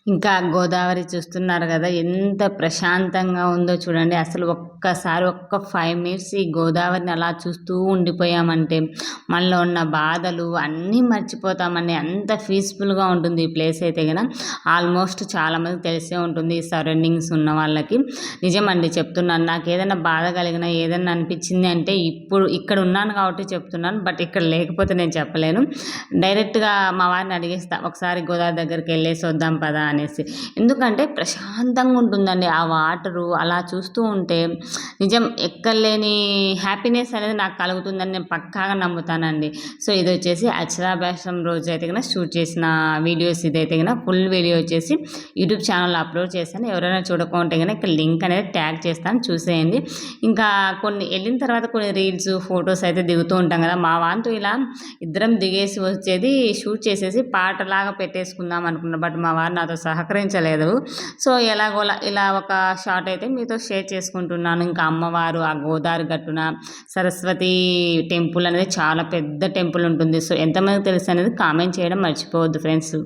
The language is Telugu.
ఇంకా గోదావరి చూస్తున్నారు కదా! ఎంత ప్రశాంతంగా ఉందో చూడండి. అసలు ఒక్కసారి ఒక్క 5 మినిట్స్ ఈ గోదావరిని అలా చూస్తూ ఉండిపోయామంటే, మనలో ఉన్న బాధలు అన్నీ మర్చిపోతామండి. అంత పీస్‌ఫుల్‌గా ఉంటుంది ఈ ప్లేస్ అయితే గన. ఆల్మోస్ట్ చాలామందికి తెలిసే ఉంటుంది ఈ సరౌండింగ్స్ ఉన్న వాళ్ళకి. నిజమండి చెప్తున్నాను. నాకేదైనా బాధ కలిగినా, ఏదన్నా అనిపించింది అంటే ఇప్పుడు ఇక్కడ ఉన్నాను కాబట్టి చెప్తున్నాను. బట్ ఇక్కడ లేకపోతే నేను చెప్పలేను. డైరెక్ట్‌గా మా వారిని అడిగేస్తా. ఒకసారి గోదావరి దగ్గరికి ఎళ్ళేసి వద్దాం పదా అనేసి. ఎందుకంటే ప్రశాంతంగా ఉంటుందండి. ఆ వాటరు అలా చూస్తూ ఉంటే నిజం ఎక్కడలేని హ్యాపీనెస్ అనేది నాకు కలుగుతుందని నేను పక్కాగా నమ్ముతానండి. సో, ఇదొచ్చేసి అక్షరాభ్యాసం రోజైతే గన షూట్ చేసిన వీడియోస్ ఇదైతే గన ఫుల్ వీడియో వచ్చేసి యూట్యూబ్ ఛానల్‌లో అప్‌లోడ్ చేశాను. ఎవరైనా చూడకుంటే గన ఇక్కడ లింక్ అనేది ట్యాగ్ చేస్తాను చూసేయండి. ఇంకా కొన్ని ఎళ్ళిన తర్వాత కొన్ని రీల్స్, ఫోటోస్ అయితే దిగుతూ ఉంటాం కదా! మా వానితో ఇలా ఇద్దరం దిగేసి వచ్చేది షూట్ చేసేసి పాటలాగా పెట్టేసుకుందాం అనుకున్నా. బట్ మా వారు నాతో సహకరించలేదు. సో, ఎలాగోలా ఇలా ఒక షాట్ అయితే మీతో షేర్ చేసుకుంటున్నాను. ఇంకా అమ్మవారు ఆ గోదావరి గట్టున సరస్వతి టెంపుల్ అనేది చాలా పెద్ద టెంపుల్ ఉంటుంది. సో, ఎంతమందికి తెలుసు అనేది కామెంట్ చేయడం మర్చిపోవద్దు ఫ్రెండ్స్.